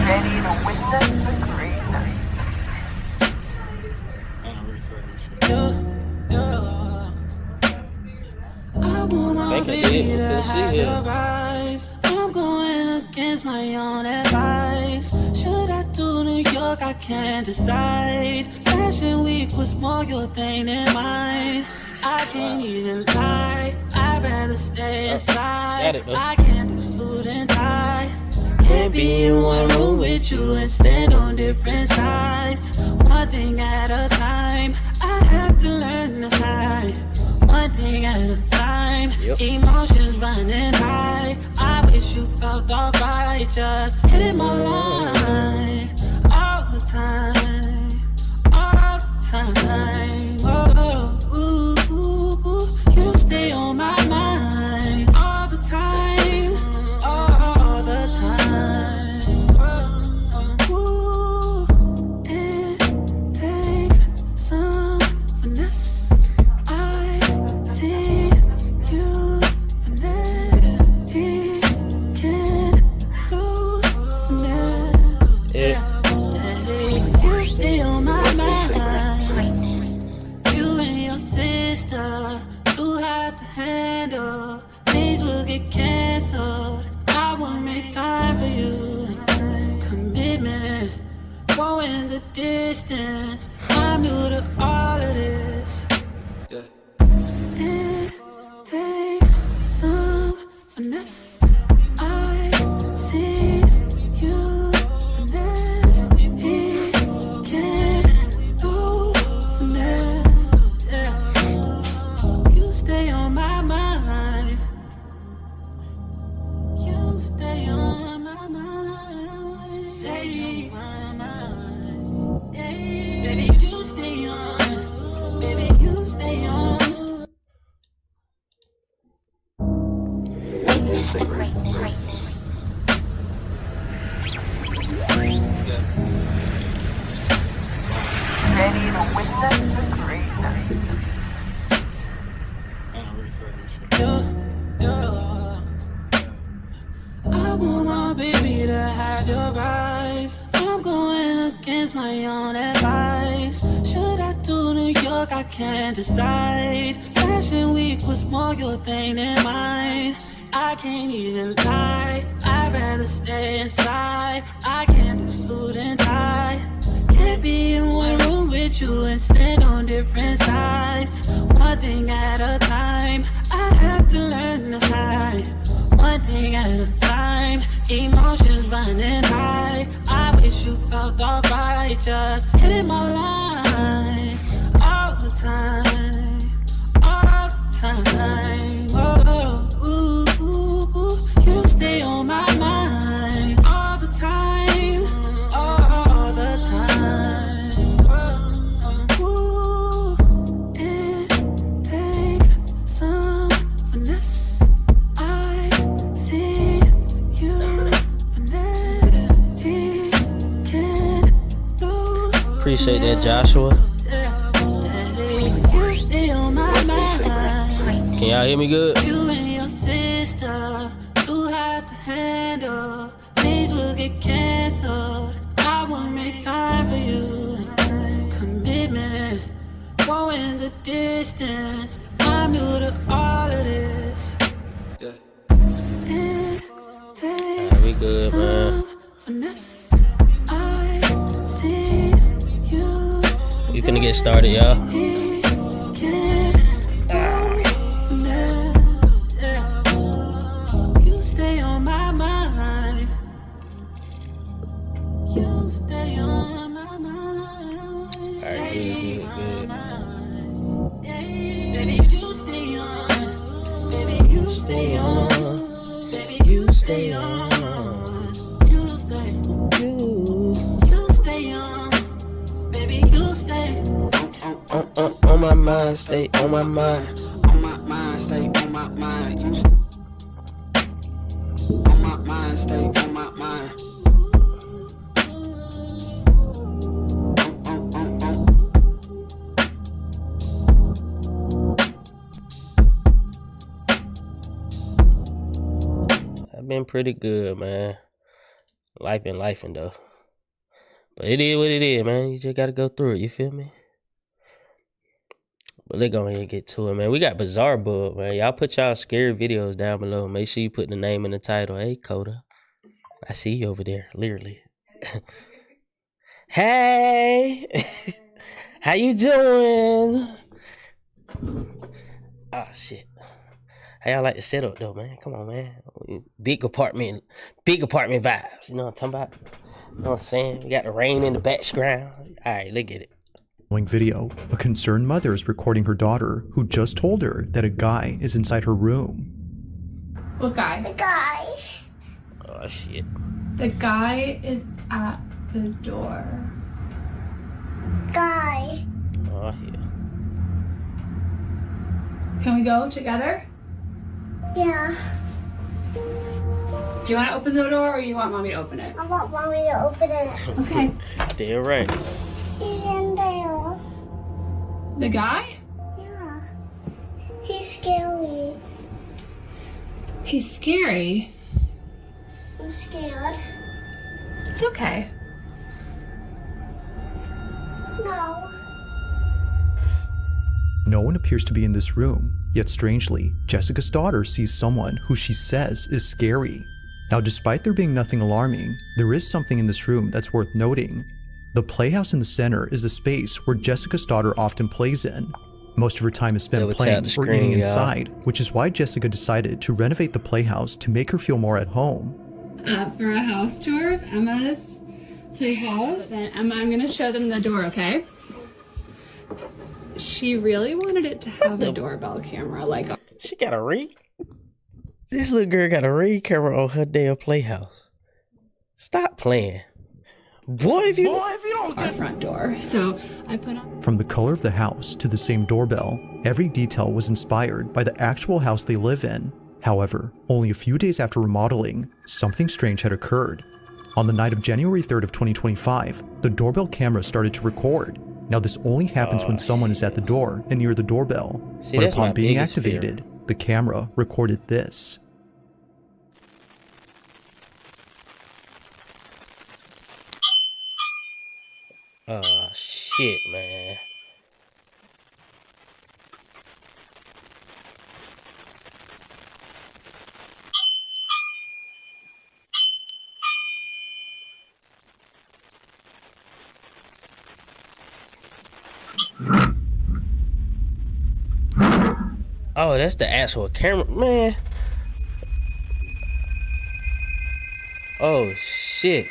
Ready to witness the great night. I don't really feel this shit. I want my baby to have your eyes. I'm going against my own advice. Should I do New York? I can't decide. Fashion week was more your thing than mine. I can't even lie. I'd rather stay inside. I can't do suit and tie. Can't be in one room with you and stand on different sides. One thing at a time. I have to learn to hide. One thing at a time. Emotions running high. I wish you felt alright. Just hitting my line all the time. All the time. Oh, ooh, ooh, ooh. You stay on my mind all the time. All the time. Ooh, it takes some finesse. I see you finesse. He can do finesse. Yeah. You stay on my mind. You and your sister too hard to handle. Things will get canceled. I won't make time for you. Commitment, going the distance. I'm new to all of this. It takes some finesse. I see you finesse. He can do finesse. Yeah. You stay on my mind. You stay on my mind. Stay on my mind. Yeah. Baby, you stay on. Baby, you stay on. Witness the greatness. Ready to witness the great night. I don't really feel this shit. I want my baby to have your eyes. I'm going against my own advice. Should I do New York? I can't decide. Fashion week was more your thing than mine. I can't even lie. I'd rather stay inside. I can't do suit and tie. Can't be in one room with you and stand on different sides. One thing at a time. I have to learn to hide. One thing at a time. Emotions running high. I wish you felt alright. Just hitting my line all the time. All the time. Oh, ooh, ooh, ooh. You stay on my mind all the time. All the time. Ooh, it takes some finesse. I see you finesse. He can do. Appreciate that, Joshua. You stay on my mind. Can y'all hear me good? You and your sister too hard to handle. Things will get canceled. I won't make time for you. Commitment, going the distance. I'm new to all of this. It takes We good, man. some finesse. I see you. We finna get started, y'all. He can do finesse. Yeah. You stay on my mind. You stay on my mind. Alright, good. Baby, you stay on. Baby, you stay on. Baby, you stay on. You stay. You stay on. Baby, you stay. On my mind, stay on my mind. On my mind, stay on my mind. You on my mind, stay on my mind. I've been pretty good, man. Life been lifing though. But it is what it is, man. You just gotta go through it, you feel me? But let's go ahead and get to it, man. We got Bizarre Bug, man. Y'all put y'all scary videos down below. Make sure you put the name in the title. Hey, Coda. I see you over there, literally. Hey! How you doing? Ah, shit. How y'all like the setup though, man? Come on, man. Big apartment vibes. You know what I'm talking about? You know what I'm saying? We got the rain in the background. Alright, let's get it. Video, a concerned mother is recording her daughter, who just told her that a guy is inside her room. What guy? The guy. Oh, shit. The guy is at the door. Guy. Oh, yeah. Can we go together? Yeah. Do you want to open the door or you want mommy to open it? I want mommy to open it. Okay. Damn right. He's in there. The guy? Yeah. He's scary. He's scary. I'm scared. It's okay. No. No one appears to be in this room, yet strangely, Jessica's daughter sees someone who she says is scary. Now, despite there being nothing alarming, there is something in this room that's worth noting. The playhouse in the center is a space where Jessica's daughter often plays in. Most of her time is spent playing or eating inside, which is why Jessica decided to renovate the playhouse to make her feel more at home. For a house tour of Emma's playhouse. Then Emma, I'm gonna show them the door, okay? She really wanted it to have a doorbell camera, like. She got a ring? This little girl got a ring camera on her damn playhouse. Stop playing. Boy, if you don't Our front door. So I put on. From the color of the house to the same doorbell, every detail was inspired by the actual house they live in. However, only a few days after remodeling, something strange had occurred. On the night of January 3rd of 2025, the doorbell camera started to record. Now this only happens when someone is at the door and near the doorbell. See, but that's my upon being biggest fear. activated, the camera recorded this. Oh, shit, man. Oh, that's the actual camera, man. Oh, shit.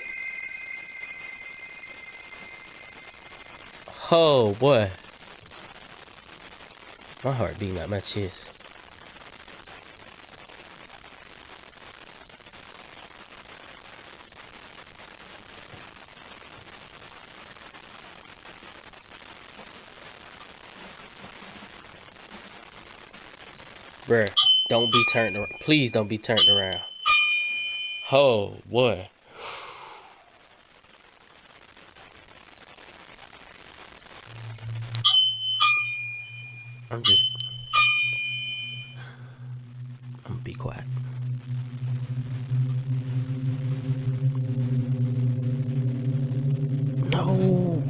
Oh, boy. My heart beating out my chest. Bruh, don't be turned around. Please don't be turned around. Oh, boy. I'm gonna be quiet. No.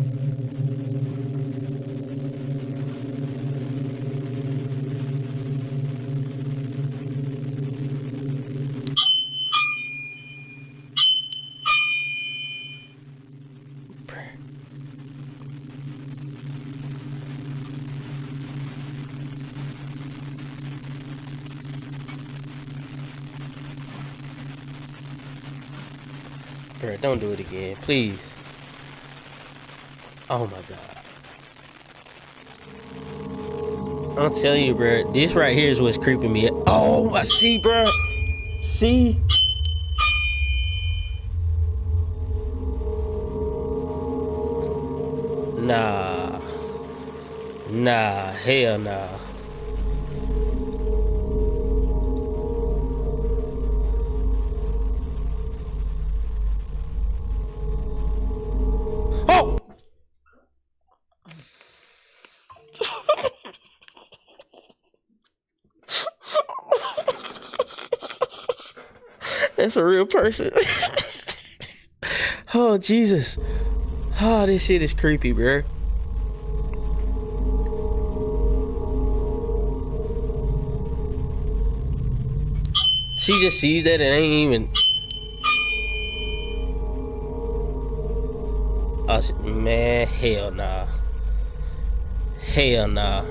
Bro, don't do it again, please. Oh my god. I'll tell you, bro. This right here is what's creeping me out. Oh, I see, bro. See? Nah. Nah, hell nah. Oh! That's a real person. Oh, Jesus. Oh, this shit is creepy, bro. She just sees that and ain't even... Oh, man, hell nah. Hell nah.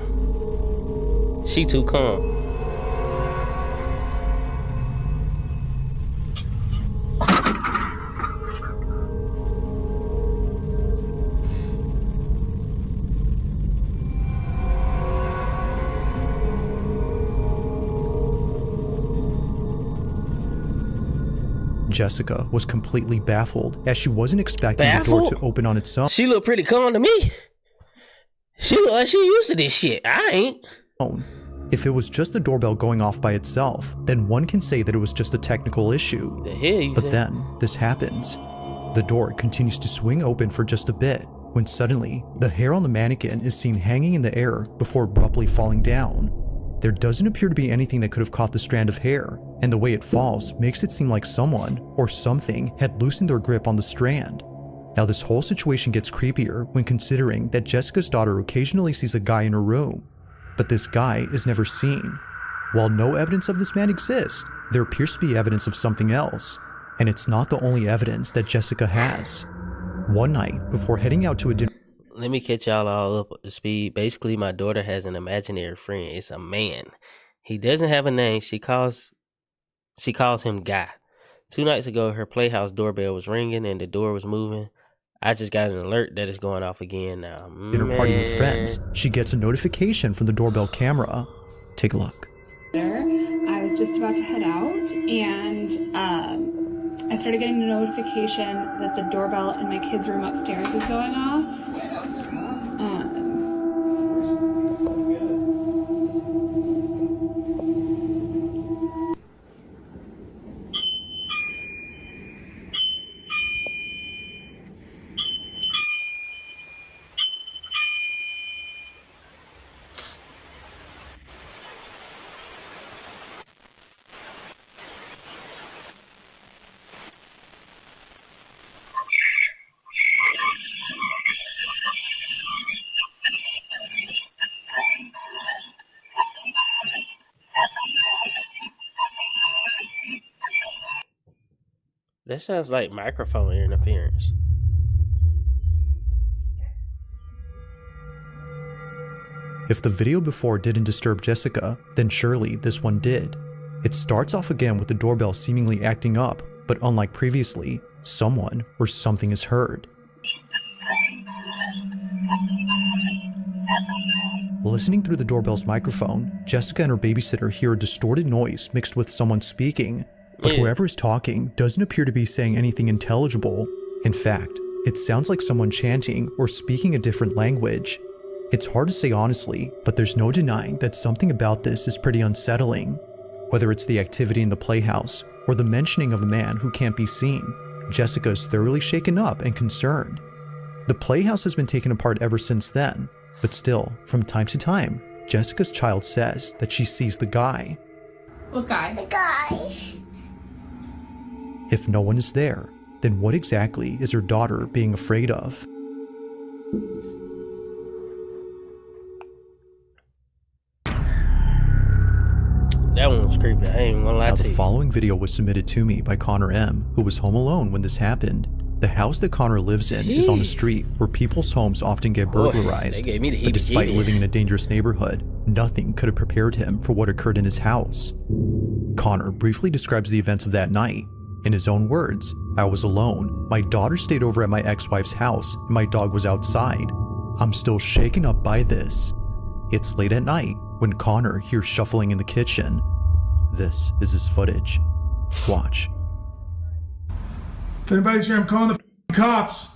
She too calm. Jessica was completely baffled as she wasn't expecting the door to open on its own. She look pretty calm to me. She look like she used to this shit. I ain't. If it was just the doorbell going off by itself, then one can say that it was just a technical issue. The hell you But say? then, this happens. The door continues to swing open for just a bit, when suddenly, the hair on the mannequin is seen hanging in the air before abruptly falling down. There doesn't appear to be anything that could have caught the strand of hair, and the way it falls makes it seem like someone or something had loosened their grip on the strand. Now this whole situation gets creepier when considering that Jessica's daughter occasionally sees a guy in her room, but this guy is never seen. While no evidence of this man exists, there appears to be evidence of something else, and it's not the only evidence that Jessica has. One night, before heading out to a dinner... Let me catch y'all all up to speed. Basically, my daughter has an imaginary friend. It's a man. He doesn't have a name. She calls him Guy. 2 nights ago, her playhouse doorbell was ringing and the door was moving. I just got an alert that it's going off again now. dinner party with friends, she gets a notification from the doorbell camera. Take a look. I was just about to head out, and I started getting a notification that the doorbell in my kids' room upstairs is going off. That sounds like microphone interference. If the video before didn't disturb Jessica, then surely this one did. It starts off again with the doorbell seemingly acting up, but unlike previously, someone or something is heard. Listening through the doorbell's microphone, Jessica and her babysitter hear a distorted noise mixed with someone speaking, but whoever is talking doesn't appear to be saying anything intelligible. In fact, it sounds like someone chanting or speaking a different language. It's hard to say honestly, but there's no denying that something about this is pretty unsettling. Whether it's the activity in the playhouse or the mentioning of a man who can't be seen, Jessica is thoroughly shaken up and concerned. The playhouse has been taken apart ever since then, but still, from time to time, Jessica's child says that she sees the guy. What guy? The guy. If no one is there, then what exactly is her daughter being afraid of? That one was creepy. I ain't even gonna lie Now, to the you. following video was submitted to me by Connor M., who was home alone when this happened. The house that Connor lives in is on a street where people's homes often get burglarized, they gave me the but despite heebie-jeebies. living in a dangerous neighborhood, nothing could have prepared him for what occurred in his house. Connor briefly describes the events of that night. In his own words, "I was alone. My daughter stayed over at my ex-wife's house, and my dog was outside. I'm still shaken up by this." It's late at night when Connor hears shuffling in the kitchen. This is his footage. Watch. If anybody's here, I'm calling the cops.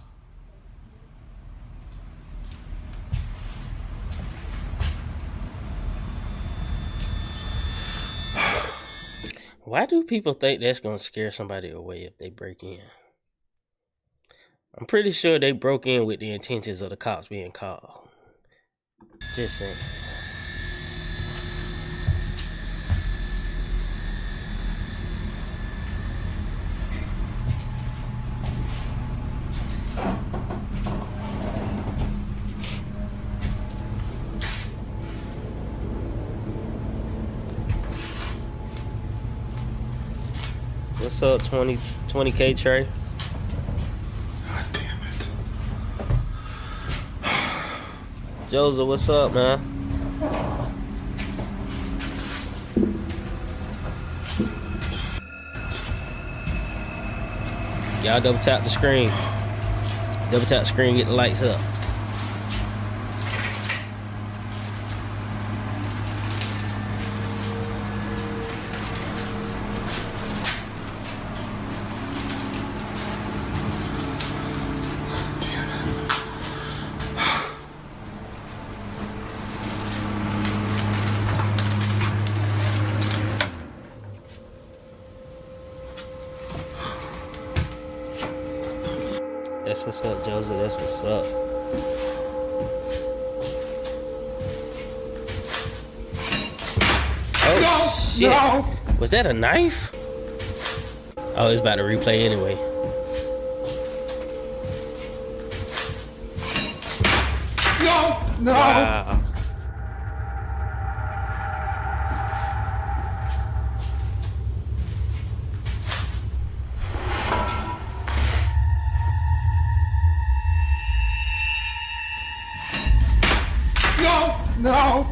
Why do people think that's gonna scare somebody away if they break in? I'm pretty sure they broke in with the intentions of the cops being called. Just saying. What's up, 20K Trey? God damn it. Joseph, what's up, man? Y'all double tap the screen. Double tap the screen, get the lights up. That's what's up, Joseph. That's what's up. Oh, shit. No! Was that a knife? Oh, it's about to replay anyway. No! Wow. No!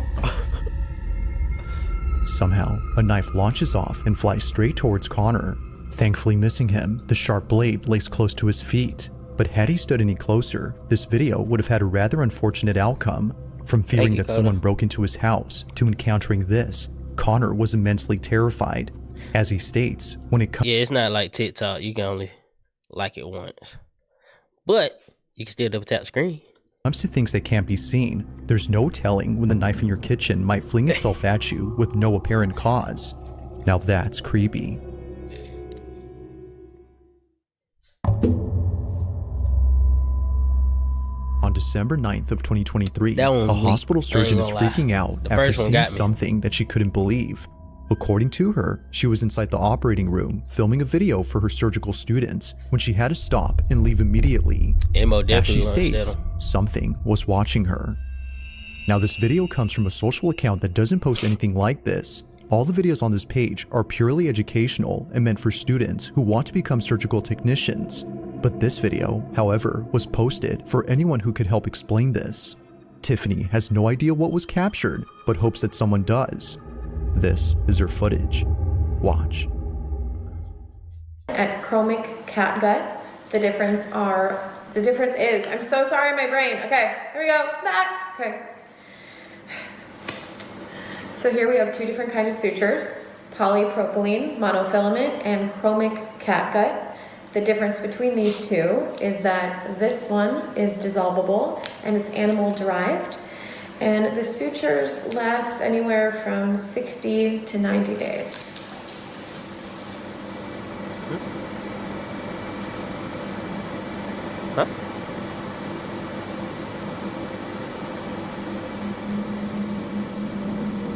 Somehow, a knife launches off and flies straight towards Connor. Thankfully missing him, the sharp blade lays close to his feet. But had he stood any closer, this video would have had a rather unfortunate outcome. From fearing that someone broke into his house to encountering this, Connor was immensely terrified. As he states, when it comes Yeah, it's not like TikTok. You can only like it once. But you can still double tap the screen. to things that can't be seen, there's no telling when the knife in your kitchen might fling itself at you with no apparent cause. Now that's creepy. On December 9th of 2023, a hospital surgeon is freaking out after seeing something that she couldn't believe. According to her, she was inside the operating room filming a video for her surgical students when she had to stop and leave immediately. As she states, something was watching her. Now this video comes from a social account that doesn't post anything like this. All the videos on this page are purely educational and meant for students who want to become surgical technicians. But this video, however, was posted for anyone who could help explain this. Tiffany has no idea what was captured, but hopes that someone does. This is her footage. Watch. At chromic catgut, the difference is, I'm so sorry, my brain. Okay, here we go, back. Okay. So here we have two different kinds of sutures, polypropylene monofilament and chromic catgut. The difference between these two is that this one is dissolvable and it's animal derived. And the sutures last anywhere from 60 to 90 days. Huh?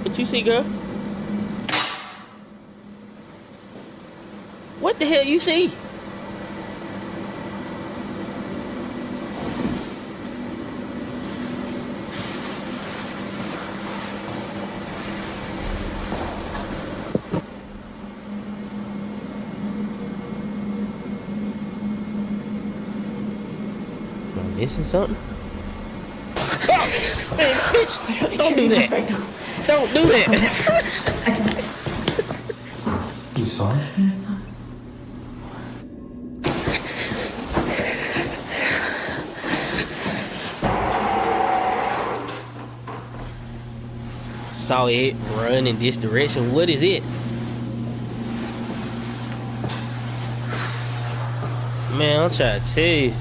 What you see, girl? What the hell you see? Missing something? Oh, man, bitch! Don't do that! Right now. Don't do that! I saw it. You saw it? I saw it. Saw it run in this direction. What is it? Man, I'm trying to tell you.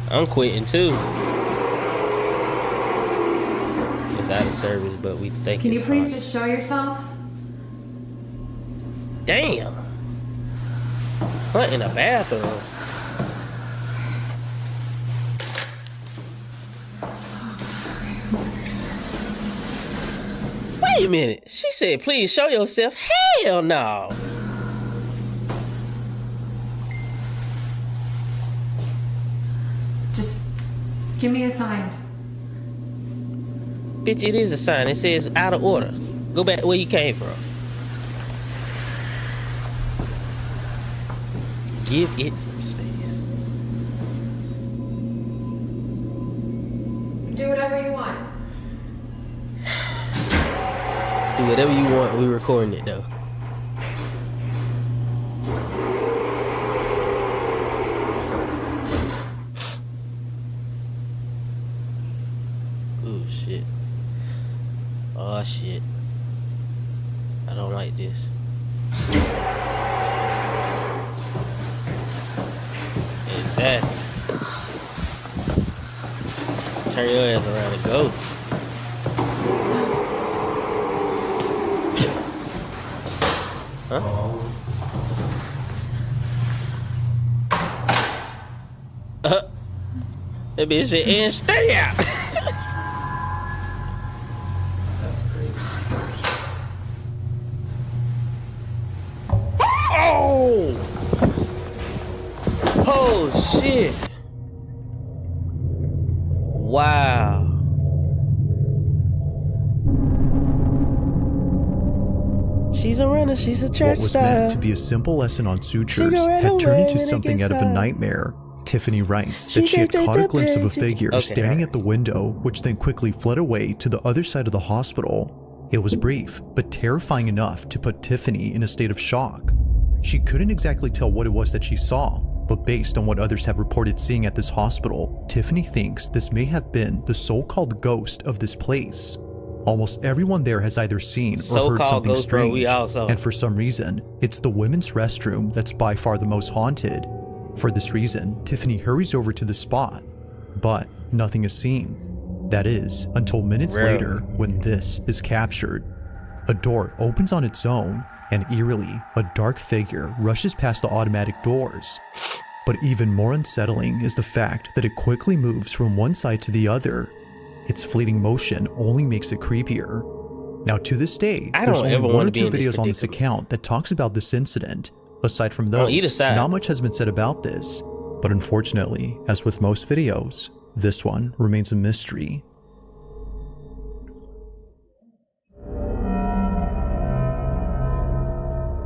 I'm quitting too. It's out of service, but we think Can it's you please hard. just show yourself? Damn. What in the bathroom? Wait a minute. She said, please show yourself. Hell no. Just give me a sign. Bitch, it is a sign. It says out of order. Go back where you came from. Give it some space. Do whatever you want. Do whatever you want. We recording it though. Ooh, shit. Oh, shit. I don't like this. Exactly. Turn your ass around and go. Huh? That bitch said, and stay out. That's crazy. Oh! Oh, shit. Wow. She's a runner, she's a track What was star. meant to be a simple lesson on sutures had turned into something out of a nightmare. Tiffany writes that she had caught a glimpse of a figure standing at the window, which then quickly fled away to the other side of the hospital. It was brief, but terrifying enough to put Tiffany in a state of shock. She couldn't exactly tell what it was that she saw, but based on what others have reported seeing at this hospital, Tiffany thinks this may have been the so-called ghost of this place. Almost everyone there has either seen or heard something ghost, bro, strange, also. and for some reason, it's the women's restroom that's by far the most haunted. For this reason, Tiffany hurries over to the spot, but nothing is seen. That is, until minutes later when this is captured. A door opens on its own, and eerily, a dark figure rushes past the automatic doors. But even more unsettling is the fact that it quickly moves from one side to the other. Its fleeting motion only makes it creepier. Now to this day, there's only one or two videos on this account that talks about this incident. Aside from those, not much has been said about this. But unfortunately, as with most videos, this one remains a mystery.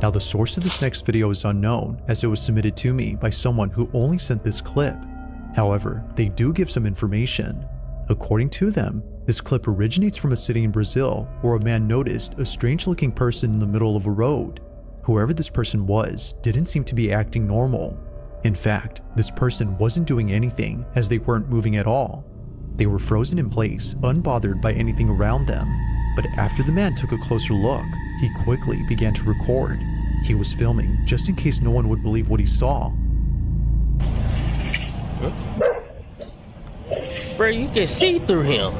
Now the source of this next video is unknown, as it was submitted to me by someone who only sent this clip. However, they do give some information. According to them, this clip originates from a city in Brazil where a man noticed a strange-looking person in the middle of a road. Whoever this person was didn't seem to be acting normal. In fact, this person wasn't doing anything, as they weren't moving at all. They were frozen in place, unbothered by anything around them. But after the man took a closer look, he quickly began to record. He was filming just in case no one would believe what he saw. Bro, you can see through him.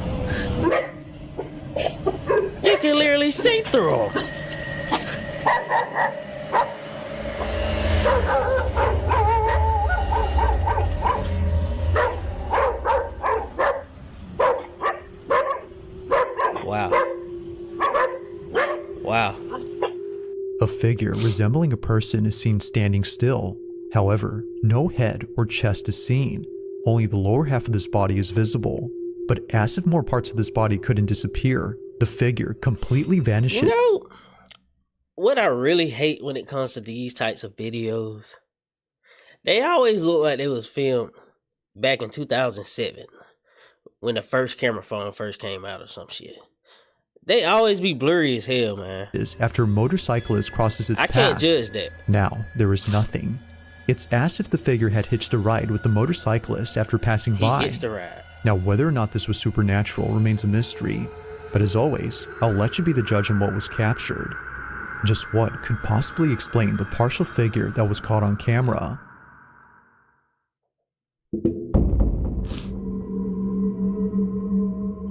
You can literally see through him. Wow. Wow. A figure resembling a person is seen standing still. However, no head or chest is seen. Only the lower half of this body is visible. But as if more parts of this body couldn't disappear, the figure completely vanishes. You know, what I really hate when it comes to these types of videos, they always look like they was filmed back in 2007 when the first camera phone first came out or some shit. They always be blurry as hell, man. After a motorcyclist crosses its path. I can't judge that. Now, there is nothing. It's as if the figure had hitched a ride with the motorcyclist after passing by. He hitched a ride. Now, whether or not this was supernatural remains a mystery. But as always, I'll let you be the judge on what was captured. Just what could possibly explain the partial figure that was caught on camera?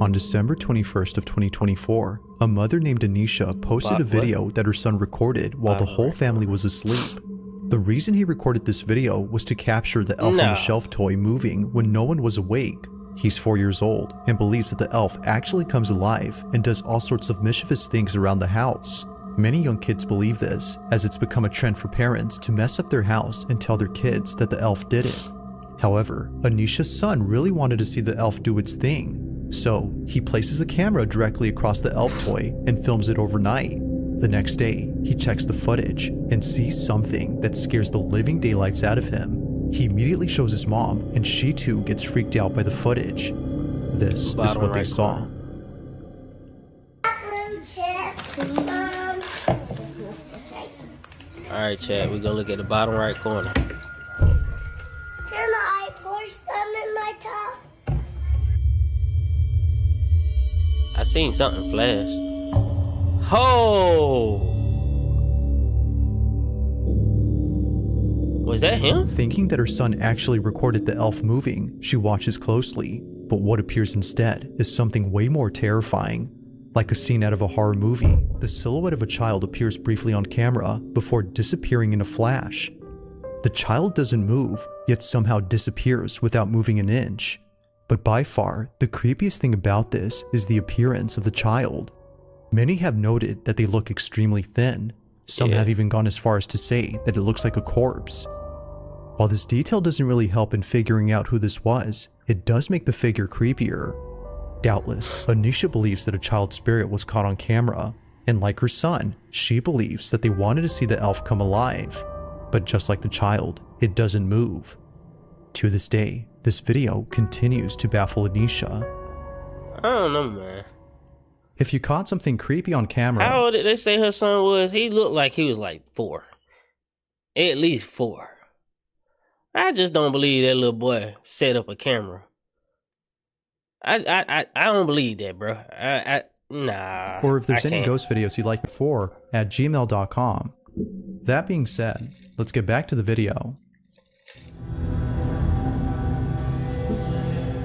On December 21st of 2024, a mother named Anisha posted a video that her son recorded while the whole family was asleep. The reason he recorded this video was to capture the elf on the shelf toy moving when no one was awake. He's 4 years old and believes that the elf actually comes alive and does all sorts of mischievous things around the house. Many young kids believe this, as it's become a trend for parents to mess up their house and tell their kids that the elf did it. However, Anisha's son really wanted to see the elf do its thing, so he places a camera directly across the elf toy and films it overnight. The next day, he checks the footage and sees something that scares the living daylights out of him. He immediately shows his mom, and she too gets freaked out by the footage. This is Bottom what they right saw. corner. Alright, Chad, we're gonna look at the bottom right corner. Can I pour some in my cup? I seen something flash. Ho! Was that him? Thinking that her son actually recorded the elf moving, she watches closely, but what appears instead is something way more terrifying. Like a scene out of a horror movie, the silhouette of a child appears briefly on camera before disappearing in a flash. The child doesn't move, yet somehow disappears without moving an inch. But by far, the creepiest thing about this is the appearance of the child. Many have noted that they look extremely thin. Some have even gone as far as to say that it looks like a corpse. While this detail doesn't really help in figuring out who this was, it does make the figure creepier. Doubtless, Anisha believes that a child spirit was caught on camera, and like her son, she believes that they wanted to see the elf come alive. But just like the child, it doesn't move. To this day, this video continues to baffle Anisha. I don't know, man. If you caught something creepy on camera, How old did they say her son was? He looked like he was like 4. At least 4. I just don't believe that little boy set up a camera. I don't believe that, bro. Nah. or if there's I any can't. ghost videos you'd like before, at gmail.com. That being said, let's get back to the video.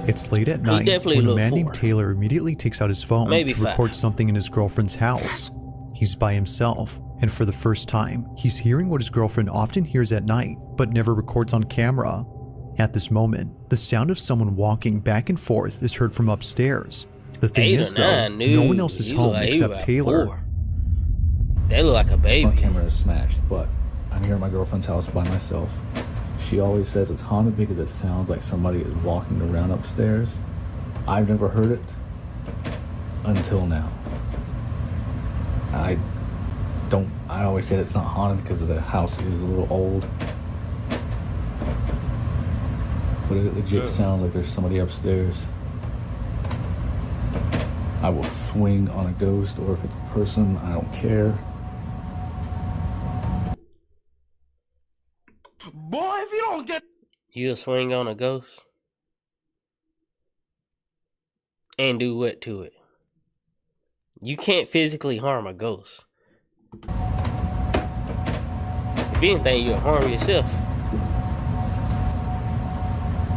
It's late at night definitely when a looked man 4. named Taylor immediately takes out his phone Maybe to 5. record something in his girlfriend's house. He's by himself, and for the first time, he's hearing what his girlfriend often hears at night, but never records on camera. At this moment, the sound of someone walking back and forth is heard from upstairs. The thing 8 or is though, 9, no one dude. else is He home look like he except about Taylor. 4. They look like a Front baby. camera is smashed, but I'm here at my girlfriend's house by myself. She always says it's haunted because it sounds like somebody is walking around upstairs. I've never heard it until now. I always say it's not haunted because the house is a little old. But it legit sounds like there's somebody upstairs. I will swing on a ghost, or if it's a person, I don't care. Boy, if you don't get You'll swing on a ghost? And do what to it? You can't physically harm a ghost. If anything, you'll harm yourself.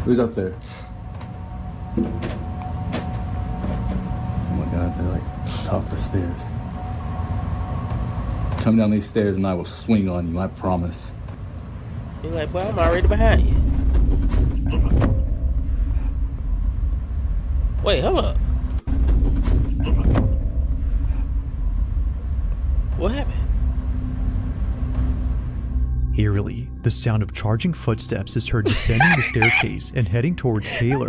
Who's up there? Oh my god, they're like top of the stairs. Come down these stairs and I will swing on you, I promise. You're like, well, I'm already behind you. Wait, hold up. What happened? Eerily, the sound of charging footsteps is heard descending the staircase and heading towards Taylor.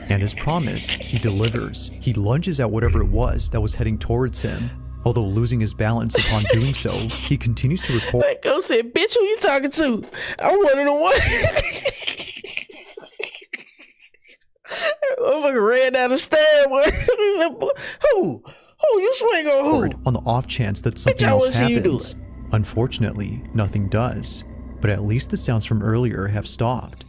And as promised, he delivers. He lunges at whatever it was that was heading towards him. Although losing his balance upon doing so, he continues to record. That ghost said, bitch, who you talking to? I'm one of the one. Motherfucker ran down the stairs. Who? Who you swing on who? On the off chance that something I else wanna see you do happens. Unfortunately, nothing does. But at least the sounds from earlier have stopped.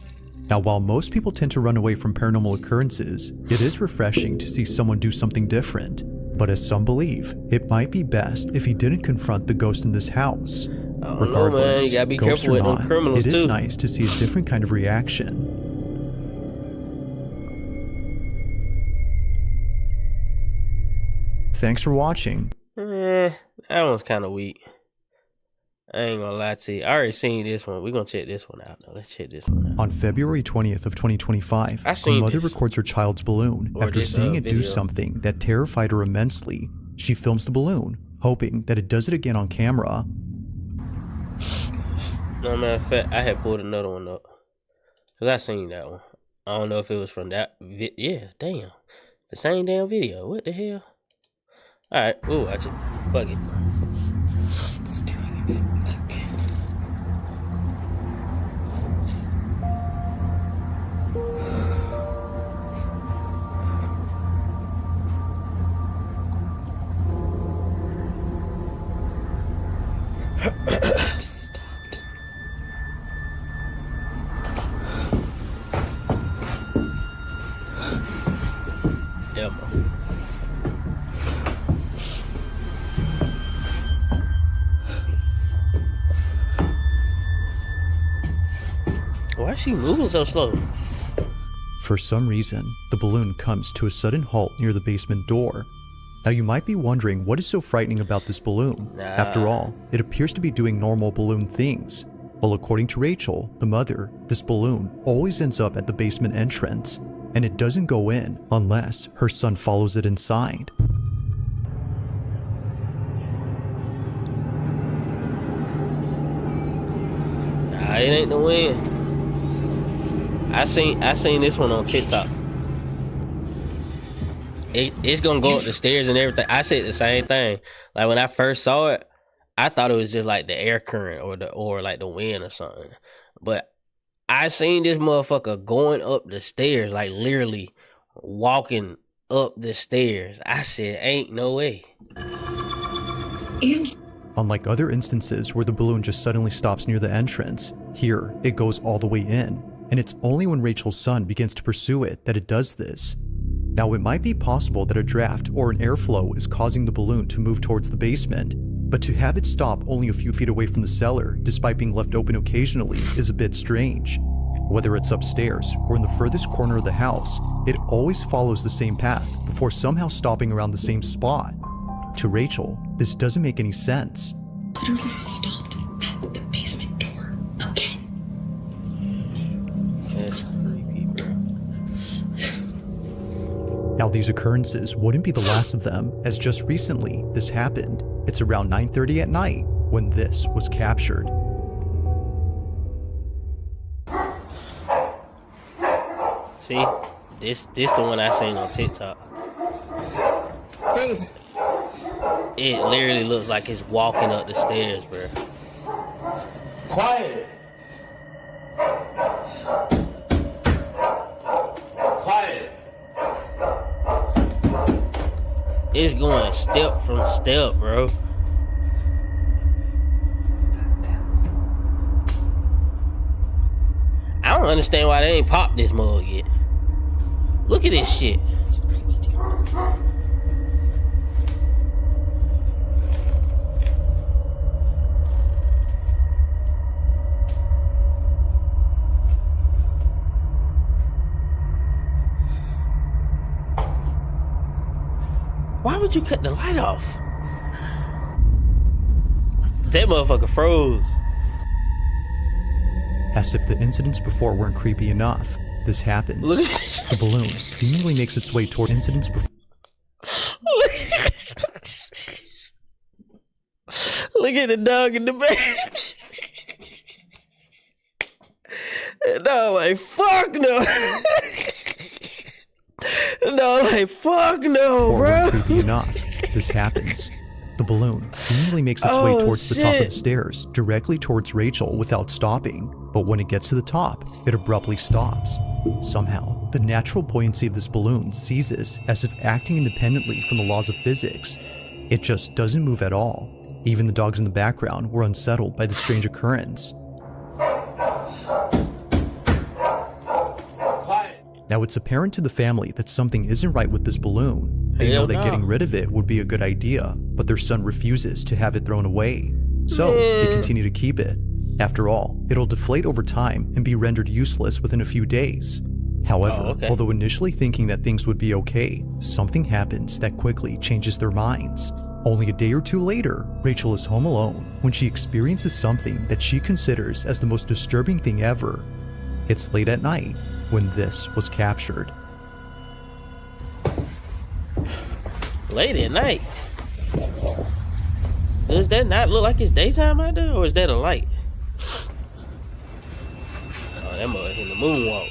Now, while most people tend to run away from paranormal occurrences, it is refreshing to see someone do something different. But as some believe, it might be best if he didn't confront the ghost in this house. I don't know, Regardless, man. You gotta be ghost careful or with them not, criminals, it is too. nice to see a different kind of reaction. Thanks for watching. That one's kind of weak. I ain't gonna lie to you. I already seen this one. We're gonna check this one out though. Let's check this one out. On February 20th of 2025, I a seen mother this. records her child's balloon. Or After this, seeing it do video. something that terrified her immensely, she films the balloon, hoping that it does it again on camera. No, matter of fact, I had pulled another one up. Cause I seen that one. I don't know if it was from that. Yeah, damn. The same damn video. What the hell? Alright, we'll watch it. Fuck it. she moving so slow? For some reason, the balloon comes to a sudden halt near the basement door. Now you might be wondering what is so frightening about this balloon. After all, it appears to be doing normal balloon things. Well, according to Rachel, the mother, this balloon always ends up at the basement entrance, and it doesn't go in unless her son follows it inside. Nah, it ain't the wind. I seen this one on TikTok. It's gonna go up the stairs and everything. I said the same thing. Like when I first saw it, I thought it was just like the air current or like the wind or something. But I seen this motherfucker going up the stairs, like literally walking up the stairs. I said, ain't no way. Unlike other instances where the balloon just suddenly stops near the entrance, here it goes all the way in, and it's only when Rachel's son begins to pursue it that it does this. Now, it might be possible that a draft or an airflow is causing the balloon to move towards the basement, but to have it stop only a few feet away from the cellar, despite being left open occasionally, is a bit strange. Whether it's upstairs or in the furthest corner of the house, it always follows the same path before somehow stopping around the same spot. To Rachel, this doesn't make any sense. Literally stopped at the basement door again. That's creepy, bro. Now, these occurrences wouldn't be the last of them, as just recently this happened. It's around 9:30 at night when this was captured. See, this the one I seen on TikTok. Babe. It literally looks like it's walking up the stairs, bro. Quiet. Quiet. It's going step from step, bro. I don't understand why they ain't popped this mug yet. Look at this shit. Why would you cut the light off? That motherfucker froze. As if the incidents before weren't creepy enough, this happens. The balloon seemingly makes its way toward incidents before. Look at the dog in the back. That dog like, fuck no. No, like, fuck no, bro. Creepy enough, this happens. The balloon seemingly makes its way towards the top of the stairs, directly towards Rachel without stopping. But when it gets to the top, it abruptly stops. Somehow, the natural buoyancy of this balloon ceases as if acting independently from the laws of physics. It just doesn't move at all. Even the dogs in the background were unsettled by the strange occurrence. Now, it's apparent to the family that something isn't right with this balloon. They know that getting rid of it would be a good idea, but their son refuses to have it thrown away. So, they continue to keep it. After all, it'll deflate over time and be rendered useless within a few days. However, although initially thinking that things would be okay, something happens that quickly changes their minds. Only a day or two later, Rachel is home alone when she experiences something that she considers as the most disturbing thing ever. It's late at night when this was captured. Late at night? Does that not look like it's daytime out there, or is that a light? Oh, that mother hitting the moonwalk.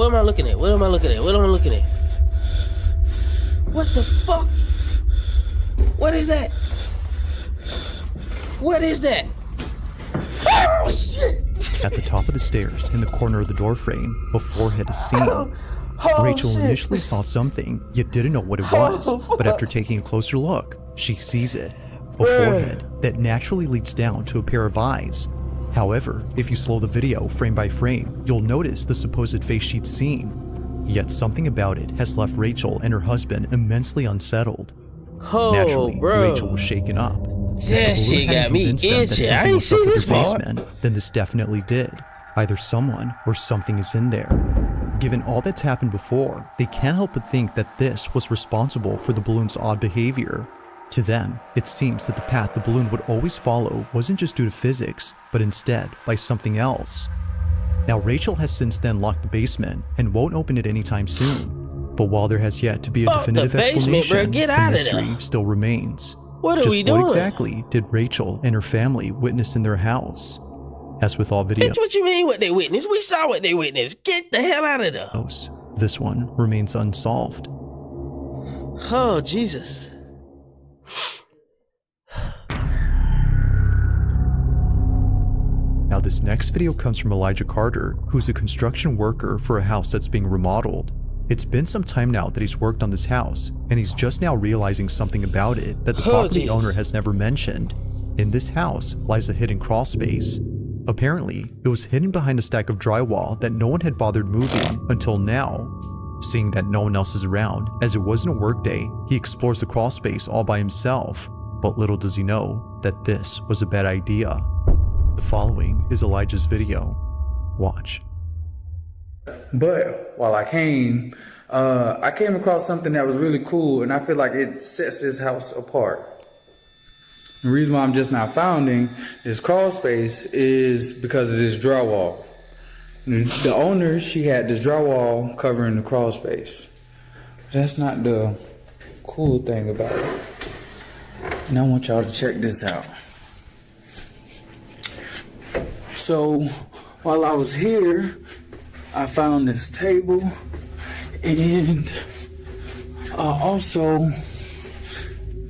What am I looking at? What am I looking at? What am I looking at? What the fuck? What is that? What is that? Oh shit! At the top of the stairs, in the corner of the door frame, a forehead is seen. Oh, Rachel shit. initially saw something, yet didn't know what it was. But after taking a closer look, she sees it. A forehead that naturally leads down to a pair of eyes. However, if you slow the video frame by frame, you'll notice the supposed face she'd seen. Yet something about it has left Rachel and her husband immensely unsettled. Oh, Naturally, bro. Rachel was shaken up. If the That balloon shit hadn't got me convinced them that itchy. I something ain't was seen up with this the part. basement, then this definitely did. Either someone or something is in there. Given all that's happened before, they can't help but think that this was responsible for the balloon's odd behavior. To them, it seems that the path the balloon would always follow wasn't just due to physics, but instead by something else. Now, Rachel has since then locked the basement and won't open it anytime soon. But while there has yet to be a Fuck the definitive basement, explanation, bro. Get the out of mystery there. still remains. What are Just we what doing? exactly did Rachel and her family witness in their house? As with all videos, Bitch, what you mean what they witnessed? We saw what they witnessed. Get the hell out of there. this one remains unsolved. Oh, Jesus. Now, this next video comes from Elijah Carter, who's a construction worker for a house that's being remodeled. It's been some time now that he's worked on this house, and he's just now realizing something about it that the property owner has never mentioned. In this house lies a hidden crawl space. Apparently, it was hidden behind a stack of drywall that no one had bothered moving until now. Seeing that no one else is around, as it wasn't a workday, he explores the crawl space all by himself. But little does he know that this was a bad idea. The following is Elijah's video. Watch. But while I came across something that was really cool, and I feel like it sets this house apart. The reason why I'm just now founding this crawl space is because of this drywall. The owner, she had this drywall covering the crawl space. That's not the cool thing about it. And I want y'all to check this out. So while I was here, I found this table, and I also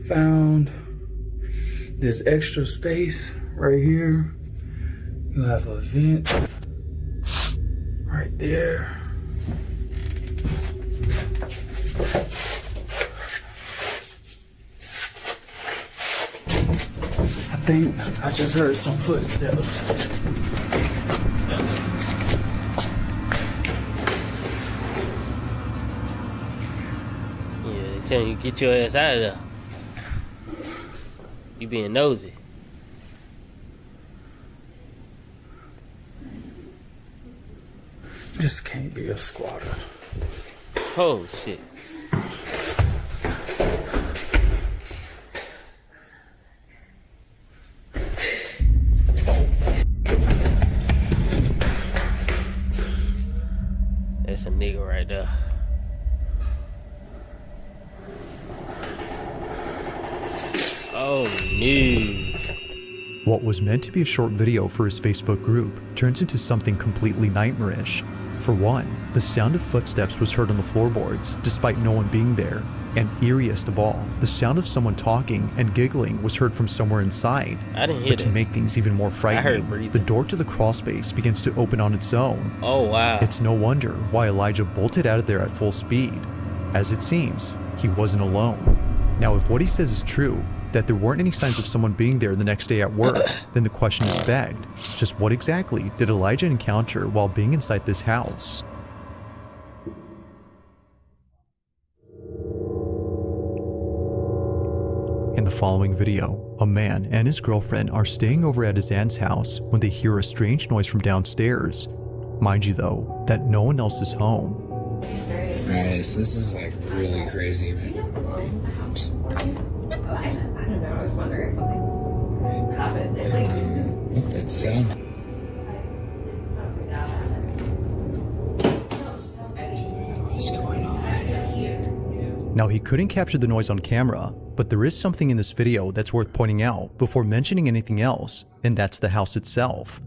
found this extra space right here. You have a vent right there. I think I just heard some footsteps. Yeah, they telling you get your ass out of there. You being nosy. This can't be a squatter. Oh, shit. That's a nigga right there. Oh, no. What was meant to be a short video for his Facebook group turns into something completely nightmarish. For one, the sound of footsteps was heard on the floorboards despite no one being there. And eeriest of all, the sound of someone talking and giggling was heard from somewhere inside. I didn't hear But to that. make things even more frightening, breathing. the door to the crawl space begins to open on its own. Oh, wow. It's no wonder why Elijah bolted out of there at full speed. As it seems, he wasn't alone. Now, if what he says is true, that there weren't any signs of someone being there the next day at work, then the question is begged. Just what exactly did Elijah encounter while being inside this house? In the following video, a man and his girlfriend are staying over at his aunt's house when they hear a strange noise from downstairs. Mind you though, that no one else is home. Alright, so this is like really crazy. Just, I don't know. I was wondering if something happened. what that sound? What's going on? Now, he couldn't capture the noise on camera, but there is something in this video that's worth pointing out before mentioning anything else, and that's the house itself.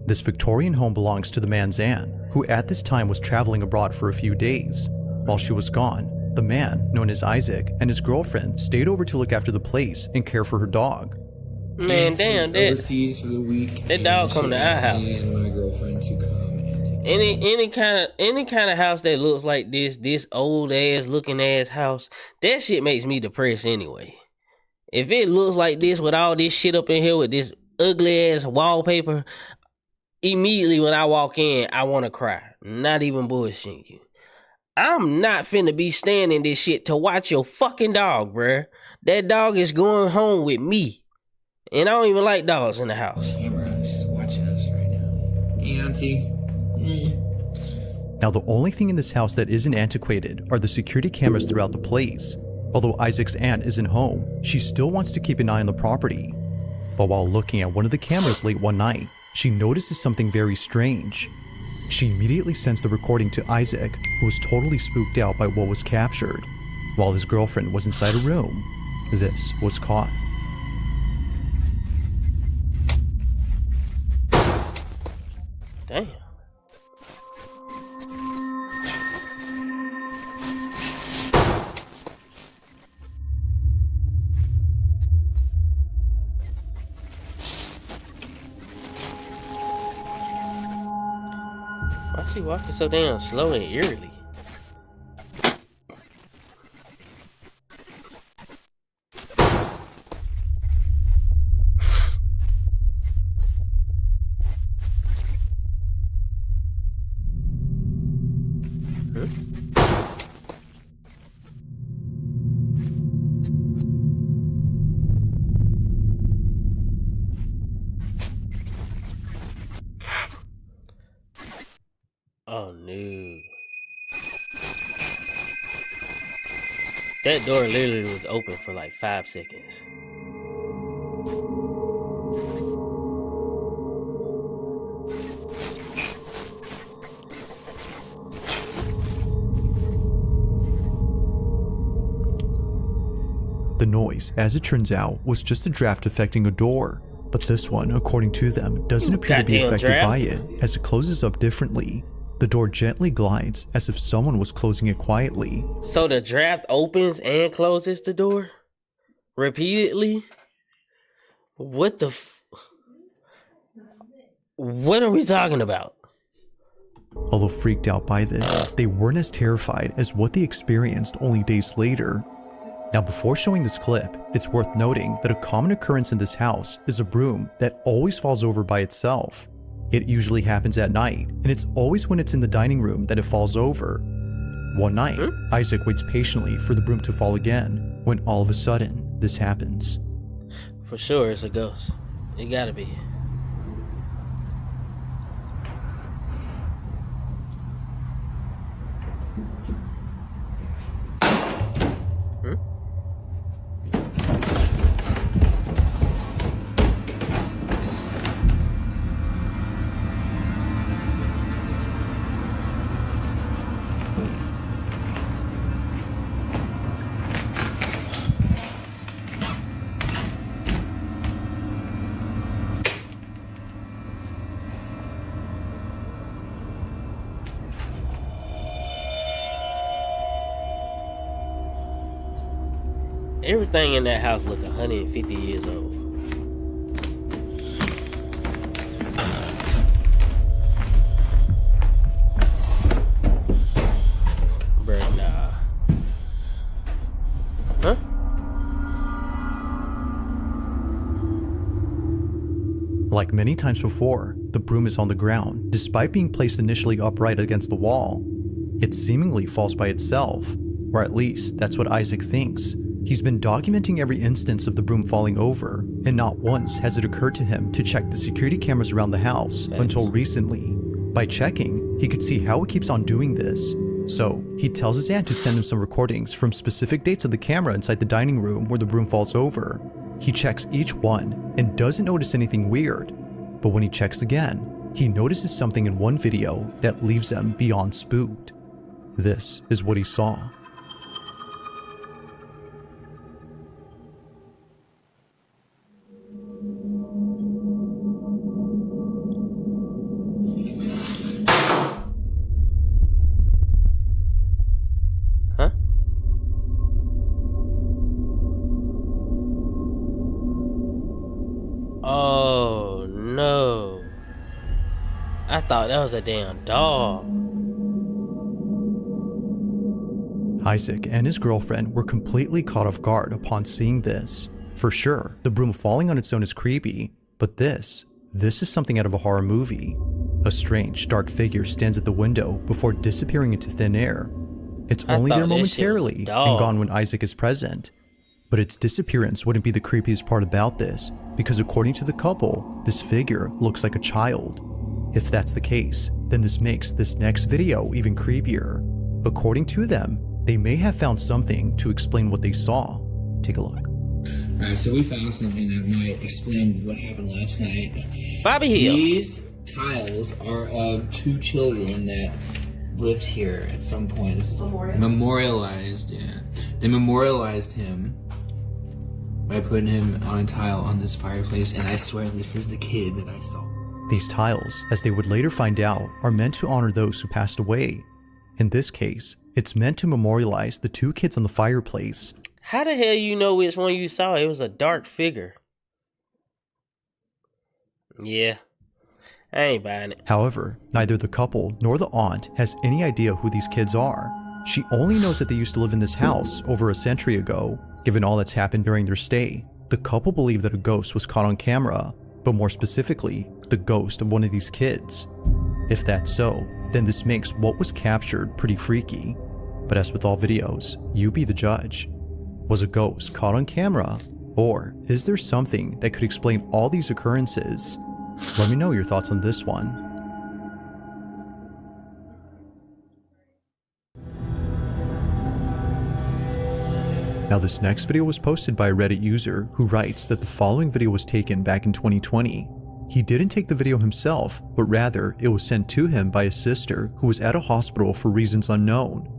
This Victorian home belongs to the man's aunt, who who at this time was traveling abroad for a few days. While she was gone, the man, known as Isaac, and his girlfriend stayed over to look after the place and care for her dog. Man, damn, that overseas for the week. that dog come to our house. Me and my girlfriend to come and take Any kind of house that looks like this old ass looking ass house, that shit makes me depressed anyway. If it looks like this with all this shit up in here with this ugly ass wallpaper, immediately when I walk in, I want to cry. Not even bullshitting you. I'm not finna be standing this shit to watch your fucking dog, bruh. That dog is going home with me. And I don't even like dogs in the house. camera. She's watching us right now. Hey, Auntie. Now, the only thing in this house that isn't antiquated are the security cameras throughout the place. Although Isaac's aunt isn't home, she still wants to keep an eye on the property. But while looking at one of the cameras late one night, she notices something very strange. She immediately sends the recording to Isaac, who was totally spooked out by what was captured. While his girlfriend was inside a room, this was caught. Damn. Why is she walking so damn slow and eerily? Oh no. That door literally was open for like 5 seconds. The noise, as it turns out, was just a draft affecting a door. But this one, according to them, doesn't appear to be Goddamn affected draft. by it, as it closes up differently. The door gently glides as if someone was closing it quietly. So the draft opens and closes the door repeatedly? What the what are we talking about? Although freaked out by this, they weren't as terrified as what they experienced only days later. Now, before showing this clip, it's worth noting that a common occurrence in this house is a broom that always falls over by itself. It usually happens at night, and it's always when it's in the dining room that it falls over. One night, Isaac waits patiently for the broom to fall again, when all of a sudden, this happens. For sure it's a ghost. It gotta be. Everything in that house look 150 years old. Bruh, nah. Huh? Like many times before, the broom is on the ground, despite being placed initially upright against the wall. It seemingly falls by itself, or at least that's what Isaac thinks. He's been documenting every instance of the broom falling over, and not once has it occurred to him to check the security cameras around the house until recently. By checking, he could see how it keeps on doing this. So, he tells his aunt to send him some recordings from specific dates of the camera inside the dining room where the broom falls over. He checks each one and doesn't notice anything weird. But when he checks again, he notices something in one video that leaves him beyond spooked. This is what he saw. thought that was a damn dog. Isaac and his girlfriend were completely caught off guard upon seeing this. For sure, the broom falling on its own is creepy, but this is something out of a horror movie. A strange, dark figure stands at the window before disappearing into thin air. It's only there momentarily and gone when Isaac is present. But its disappearance wouldn't be the creepiest part about this, because according to the couple, this figure looks like a child. If that's the case, then this makes this next video even creepier. According to them, they may have found something to explain what they saw. Take a look. Alright, so we found something that might explain what happened last night. Bobby Hill. These tiles are of 2 children that lived here at some point. This is memorialized, yeah. They memorialized him by putting him on a tile on this fireplace, and I swear this is the kid that I saw. These tiles, as they would later find out, are meant to honor those who passed away. In this case, it's meant to memorialize the 2 kids on the fireplace. How the hell you know which one you saw? It was a dark figure. Yeah, I ain't buying it. However, neither the couple nor the aunt has any idea who these kids are. She only knows that they used to live in this house over a century ago. Given all that's happened during their stay, the couple believe that a ghost was caught on camera, but more specifically, the ghost of one of these kids. If that's so, then this makes what was captured pretty freaky. But as with all videos, you be the judge. Was a ghost caught on camera? Or is there something that could explain all these occurrences? Let me know your thoughts on this one. Now this next video was posted by a Reddit user who writes that the following video was taken back in 2020. He didn't take the video himself, but rather it was sent to him by his sister who was at a hospital for reasons unknown.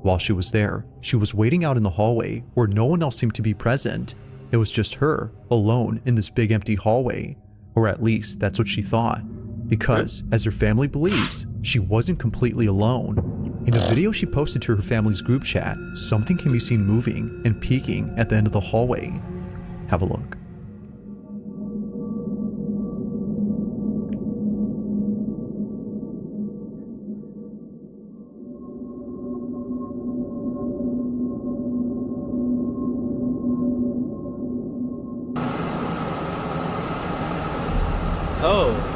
While she was there, she was waiting out in the hallway where no one else seemed to be present. It was just her, alone in this big empty hallway, or at least that's what she thought. Because, as her family believes, she wasn't completely alone. In a video she posted to her family's group chat, something can be seen moving and peeking at the end of the hallway. Have a look. Oh.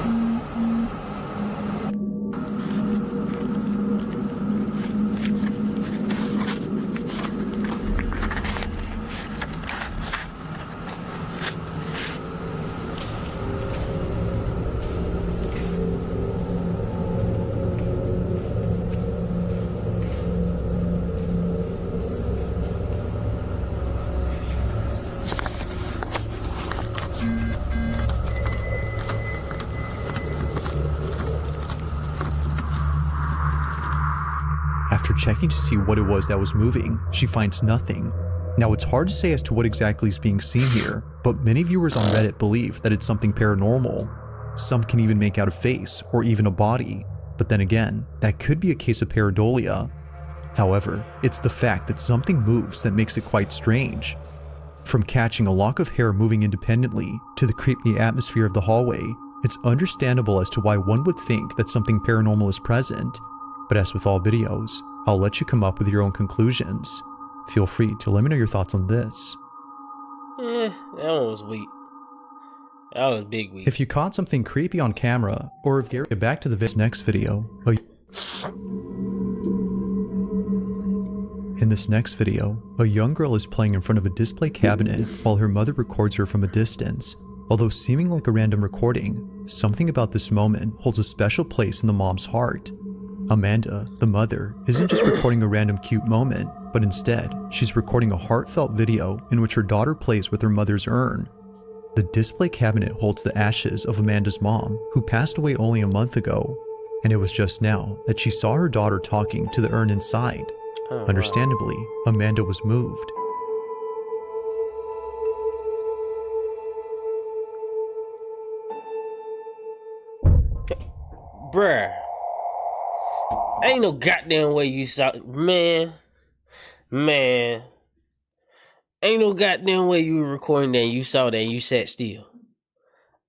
After checking to see what it was that was moving, she finds nothing. Now it's hard to say as to what exactly is being seen here, but many viewers on Reddit believe that it's something paranormal. Some can even make out a face or even a body, but then again, that could be a case of pareidolia. However, it's the fact that something moves that makes it quite strange. From catching a lock of hair moving independently to the creepy atmosphere of the hallway, it's understandable as to why one would think that something paranormal is present. But as with all videos, I'll let you come up with your own conclusions. Feel free to let me know your thoughts on this. That one was weak. That was big weak. If you caught something creepy on camera, or if you're back to the next video. In this next video, a young girl is playing in front of a display cabinet while her mother records her from a distance. Although seeming like a random recording, something about this moment holds a special place in the mom's heart. Amanda, the mother, isn't just recording a random cute moment, but instead, she's recording a heartfelt video in which her daughter plays with her mother's urn. The display cabinet holds the ashes of Amanda's mom, who passed away only a month ago, and it was just now that she saw her daughter talking to the urn inside. Understandably, Amanda was moved. Bruh. Ain't no goddamn way you saw, man. Ain't no goddamn way you were recording that and you saw that and you sat still.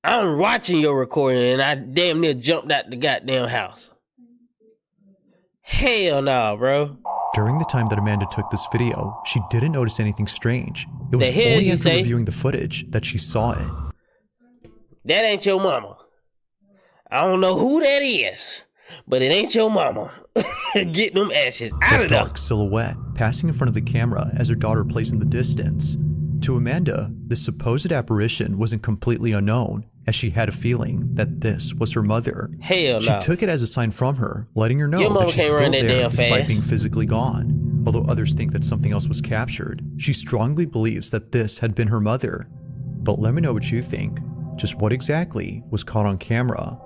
I'm watching your recording and I damn near jumped out the goddamn house. Hell no, bro. During the time that Amanda took this video, she didn't notice anything strange. It was The hell only you after say? reviewing the footage that she saw it. That ain't your mama. I don't know who that is, but it ain't your mama. Get them ashes out A of there. dark silhouette passing in front of the camera as her daughter plays in the distance. To Amanda, this supposed apparition wasn't completely unknown, as she had a feeling that this was her mother. Hell She no. took it as a sign from her, letting her know Your mama that she's can't still run that there damn despite fast. being physically gone. Although others think that something else was captured, she strongly believes that this had been her mother. But let me know what you think. Just what exactly was caught on camera?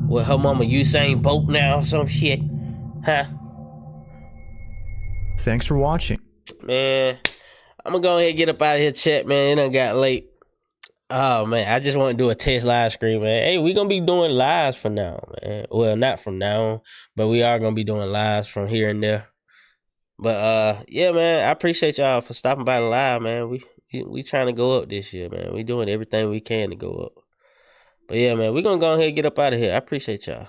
Well, her mama Usain Bolt now or some shit. Huh? Thanks for watching. Man, I'm gonna go ahead and get up out of here, chat, man. It done got late. Oh, man, I just want to do a test live stream, man. Hey, we gonna be doing lives from now, man. Well, not from now, but we are gonna be doing lives from here and there. But, yeah, man, I appreciate y'all for stopping by the live, man. We trying to go up this year, man. We doing everything we can to go up. But, yeah, man, we gonna go ahead and get up out of here. I appreciate y'all.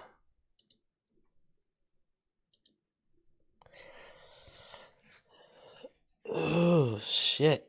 Oh, shit.